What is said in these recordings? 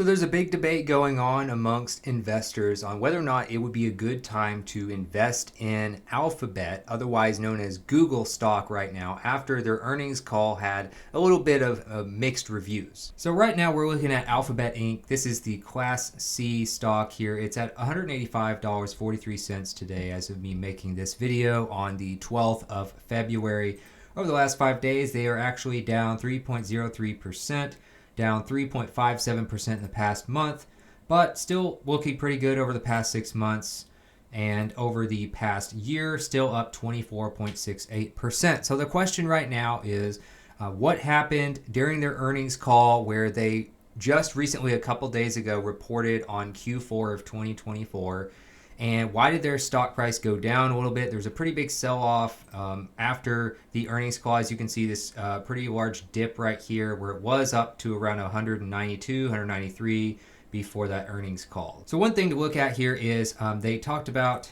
So there's a big debate going on amongst investors on whether or not it would be a good time to invest in Alphabet, otherwise known as Google stock right now, after their earnings call had a little bit of mixed reviews. So right now we're looking at Alphabet Inc. This is the Class C stock here. It's at $185.43 today as of me making this video on the 12th of February. Over the last 5 days, they are actually down 3.03%. Down 3.57% in the past month, but still looking pretty good over the past 6 months. And over the past year, still up 24.68%. So the question right now is what happened during their earnings call where they just recently, a couple days ago, reported on Q4 of 2024. And why did their stock price go down a little bit? There's a pretty big sell-off after the earnings call. As you can see, this pretty large dip right here where it was up to around 192, 193 before that earnings call. So one thing to look at here is they talked about,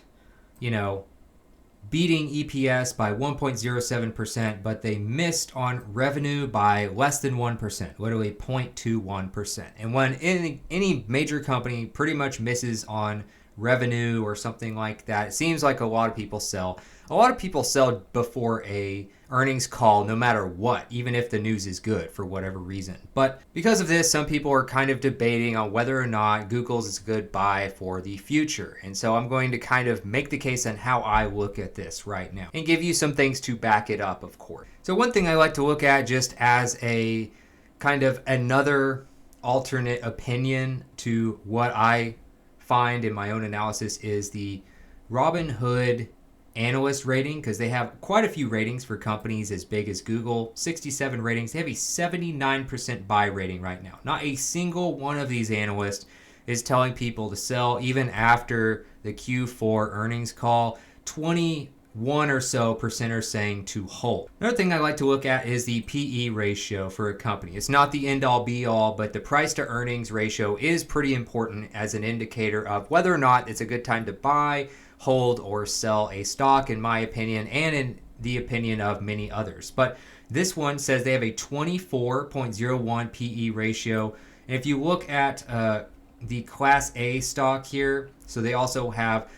beating EPS by 1.07%, but they missed on revenue by less than 1%, literally 0.21%. And when any major company pretty much misses on revenue or something like that, it seems like a lot of people sell. A lot of people sell before a earnings call no matter what, even if the news is good for whatever reason. But because of this, some people are kind of debating on whether or not Google's is a good buy for the future. And so I'm going to kind of make the case on how I look at this right now and give you some things to back it up, of course. So one thing I like to look at just as a kind of another alternate opinion to what I find in my own analysis is the Robinhood Analyst rating, because they have quite a few ratings for companies as big as Google. 67 ratings. They have a 79% buy rating right now. Not a single one of these analysts is telling people to sell even after the Q4 earnings call. 21 or so percent are saying to hold. Another thing I like to look at is the PE ratio for a company. It's not the end all be all, but the price to earnings ratio is pretty important as an indicator of whether or not it's a good time to buy, hold, or sell a stock, in my opinion, and in the opinion of many others. But this one says they have a 24.01 PE ratio. And if you look at the Class A stock here, so they also have,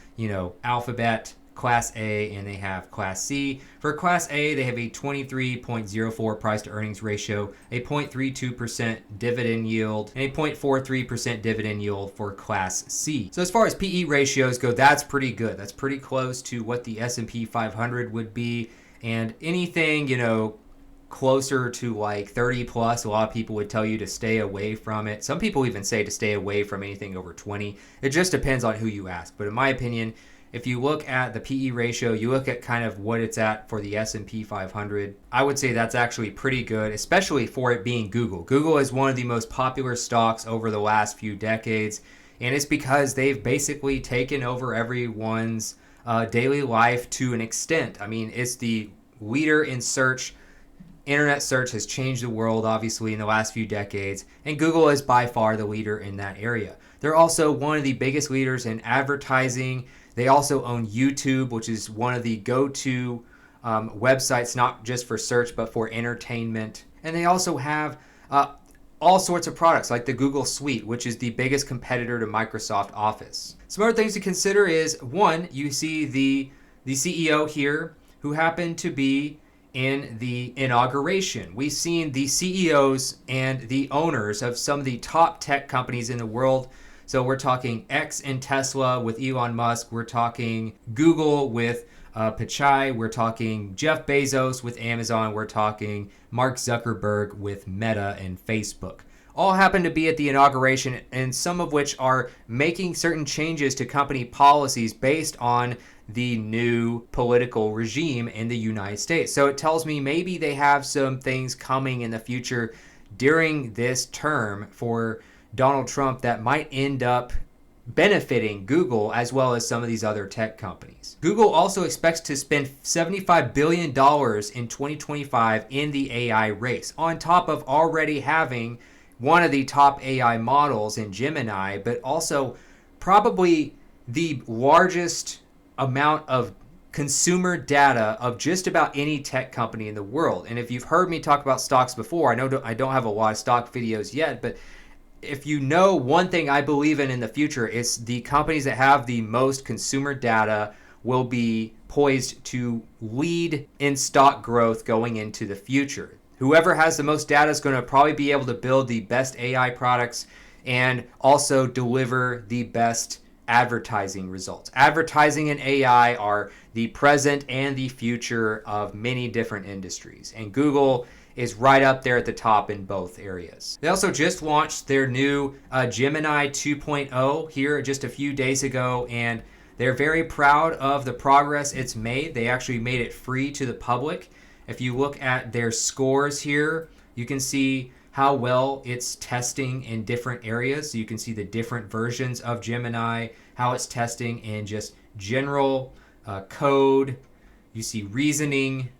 Alphabet, Class A, and they have Class C. For Class A, they have a 23.04 price to earnings ratio, a 0.32% dividend yield, and a 0.43% dividend yield for Class C. So as far as PE ratios go, that's pretty good. That's pretty close to what the S&P 500 would be. And anything, closer to like 30 plus, a lot of people would tell you to stay away from it. Some people even say to stay away from anything over 20. It just depends on who you ask. But in my opinion, if you look at the PE ratio, you look at kind of what it's at for the S&P 500, I would say that's actually pretty good, especially for it being Google. Google is one of the most popular stocks over the last few decades, and it's because they've basically taken over everyone's daily life to an extent. I mean, it's the leader in search. Internet search has changed the world, obviously, in the last few decades, and Google is by far the leader in that area. They're also one of the biggest leaders in advertising. They also own YouTube, which is one of the go-to websites, not just for search, but for entertainment. And they also have all sorts of products like the Google Suite, which is the biggest competitor to Microsoft Office. Some other things to consider is, one, you see the CEO here who happened to be in the inauguration. We've seen the CEOs and the owners of some of the top tech companies in the world. So we're talking X and Tesla with Elon Musk. We're talking Google with Pichai. We're talking Jeff Bezos with Amazon. We're talking Mark Zuckerberg with Meta and Facebook. All happen to be at the inauguration, and some of which are making certain changes to company policies based on the new political regime in the United States. So it tells me maybe they have some things coming in the future during this term for Donald Trump that might end up benefiting Google as well as some of these other tech companies. Google also expects to spend $75 billion in 2025 in the AI race, on top of already having one of the top AI models in Gemini, but also probably the largest amount of consumer data of just about any tech company in the world. And if you've heard me talk about stocks before, I know I don't have a lot of stock videos yet, but if you know one thing I believe in the future, it's the companies that have the most consumer data will be poised to lead in stock growth going into the future. Whoever has the most data is going to probably be able to build the best AI products and also deliver the best advertising results. Advertising and AI are the present and the future of many different industries, and Google is right up there at the top in both areas. They also just launched their new Gemini 2.0 here just a few days ago, and they're very proud of the progress it's made. They actually made it free to the public. If you look at their scores here, you can see how well it's testing in different areas. So you can see the different versions of Gemini, how it's testing in just general code. You see reasoning,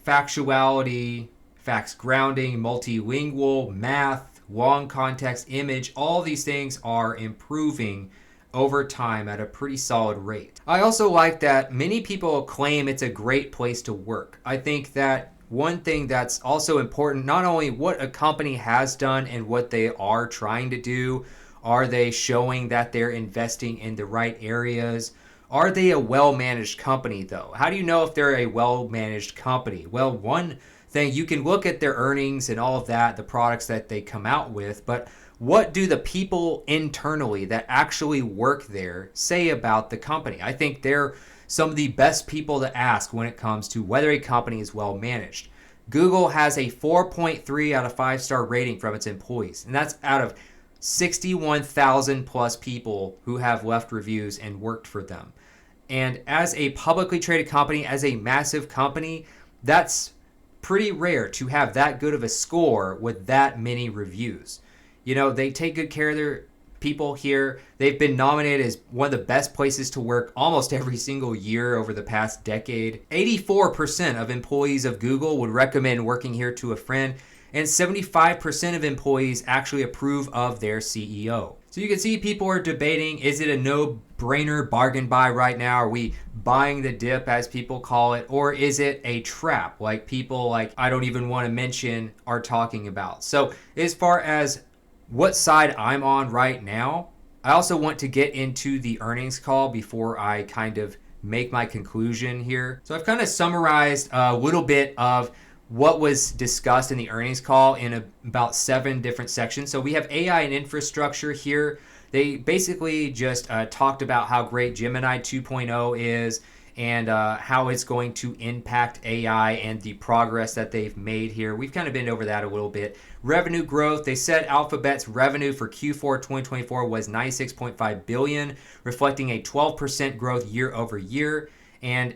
factuality, facts grounding, multilingual, math, long context, image. All these things are improving over time at a pretty solid rate. I also like that many people claim it's a great place to work. I think that one thing that's also important, not only what a company has done and what they are trying to do, are they showing that they're investing in the right areas? Are they a well-managed company though? How do you know if they're a well-managed company? Well, one thing, you can look at their earnings and all of that, the products that they come out with, but what do the people internally that actually work there say about the company? I think they're some of the best people to ask when it comes to whether a company is well managed. Google has a 4.3 out of 5-star rating from its employees, and that's out of 61,000 plus people who have left reviews and worked for them. And as a publicly traded company, as a massive company, that's pretty rare to have that good of a score with that many reviews. You know, they take good care of their people here. They've been nominated as one of the best places to work almost every single year over the past decade. 84% of employees of Google would recommend working here to a friend, and 75% of employees actually approve of their CEO. So you can see people are debating, is it a no-brainer bargain buy right now? Are we buying the dip, as people call it? Or is it a trap, like people like I don't even want to mention are talking about? So as far as what side I'm on right now, I also want to get into the earnings call before I kind of make my conclusion here. So I've kind of summarized a little bit of what was discussed in the earnings call in about 7 different sections. So we have AI and infrastructure here. They basically just talked about how great Gemini 2.0 is and how it's going to impact AI and the progress that they've made here. We've kind of been over that a little bit. Revenue growth, they said Alphabet's revenue for Q4 2024 was $96.5 billion, reflecting a 12% growth year over year. And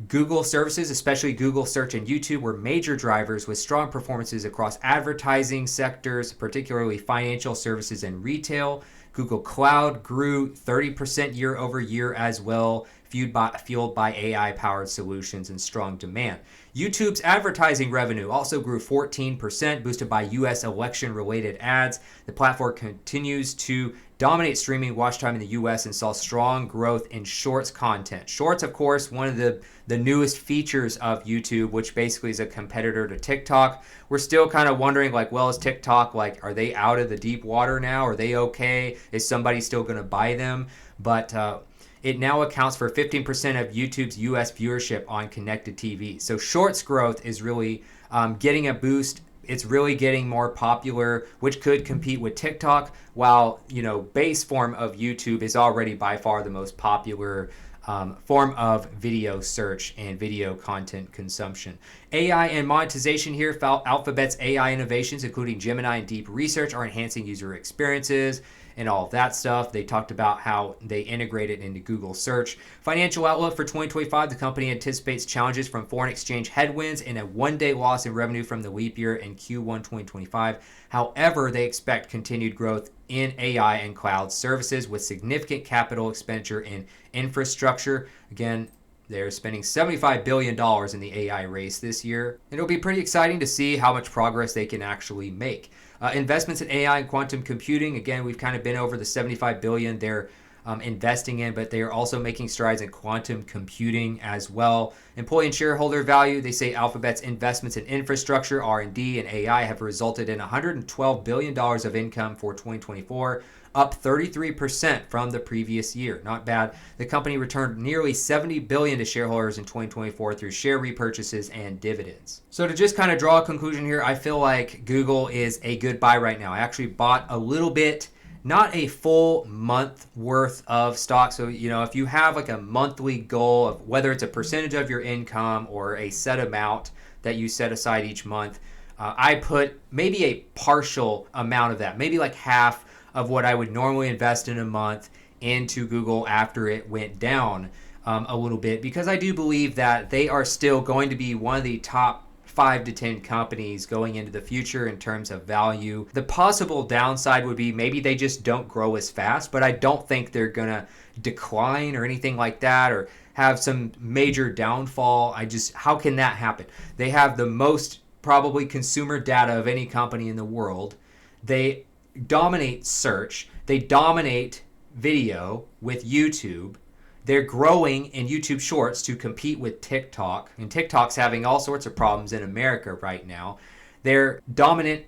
Google services, especially Google Search and YouTube, were major drivers with strong performances across advertising sectors, particularly financial services and retail. Google Cloud grew 30% year over year as well, fueled by AI-powered solutions and strong demand. YouTube's advertising revenue also grew 14%, boosted by U.S. election-related ads. The platform continues to dominate streaming watch time in the U.S. and saw strong growth in Shorts content. Shorts, of course, one of the newest features of YouTube, which basically is a competitor to TikTok. We're still kind of wondering, like, well, is TikTok, like, are they out of the deep water now? Are they okay? Is somebody still going to buy them? But it now accounts for 15% of YouTube's US viewership on connected TV. So Shorts growth is really getting a boost. It's really getting more popular, which could compete with TikTok, while, you know, base form of YouTube is already by far the most popular form of video search and video content consumption. AI and monetization here. Alphabet's AI innovations, including Gemini and deep research, are enhancing user experiences and all of that stuff. They talked about how they integrate it into Google Search. Financial outlook for 2025, the company anticipates challenges from foreign exchange headwinds and a one-day loss in revenue from the leap year in Q1 2025. However, they expect continued growth in AI and cloud services with significant capital expenditure in infrastructure. Again, they're spending $75 billion in the AI race this year. It'll be pretty exciting to see how much progress they can actually make. Investments in AI and quantum computing, again, we've kind of been over the $75 billion. They're investing in, but they are also making strides in quantum computing as well. Employee and shareholder value, they say Alphabet's investments in infrastructure, R&D, and AI have resulted in $112 billion of income for 2024, up 33% from the previous year. Not bad. The company returned nearly $70 billion to shareholders in 2024 through share repurchases and dividends. So to just kind of draw a conclusion here, I feel like Google is a good buy right now. I actually bought a little bit, not a full month worth of stock. So, if you have like a monthly goal of whether it's a percentage of your income or a set amount that you set aside each month, I put maybe a partial amount of that, maybe like half of what I would normally invest in a month into Google after it went down a little bit, because I do believe that they are still going to be one of the top 5 to 10 companies going into the future in terms of value. The possible downside would be maybe they just don't grow as fast, but I don't think they're gonna decline or anything like that or have some major downfall. How can that happen? They have the most probably consumer data of any company in the world. They dominate search. They dominate video with YouTube. They're growing in YouTube Shorts to compete with TikTok, and TikTok's having all sorts of problems in America right now. They're dominant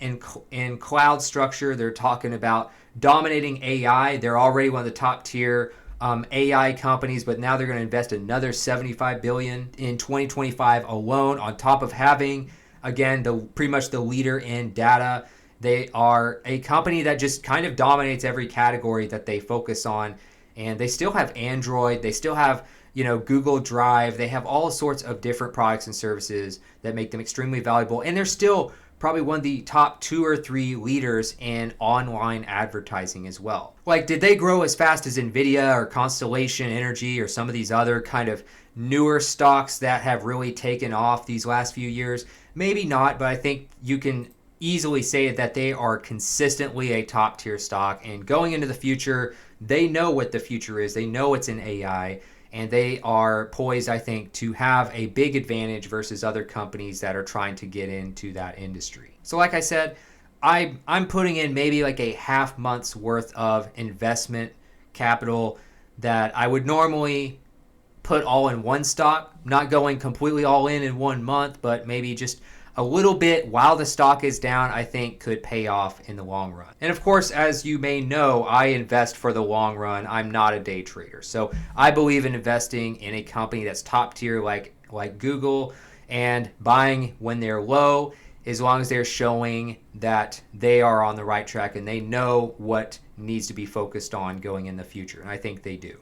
in cloud structure. They're talking about dominating AI. They're already one of the top tier AI companies, but now they're going to invest another $75 billion in 2025 alone, on top of having, again, pretty much the leader in data. They are a company that just kind of dominates every category that they focus on. And they still have Android. They still have, Google Drive. They have all sorts of different products and services that make them extremely valuable. And they're still probably one of the top 2 or 3 leaders in online advertising as well. Like, did they grow as fast as Nvidia or Constellation Energy or some of these other kind of newer stocks that have really taken off these last few years? Maybe not, but I think you can easily say that they are consistently a top tier stock, and going into the future, they know what the future is. They know it's in AI, and they are poised, I think, to have a big advantage versus other companies that are trying to get into that industry. So like I said, I'm putting in maybe like a half month's worth of investment capital that I would normally put all in one stock, not going completely all in 1 month, but maybe just a little bit while the stock is down, I think could pay off in the long run. And of course, as you may know, I invest for the long run. I'm not a day trader. So I believe in investing in a company that's top tier like Google, and buying when they're low, as long as they're showing that they are on the right track and they know what needs to be focused on going in the future. And I think they do.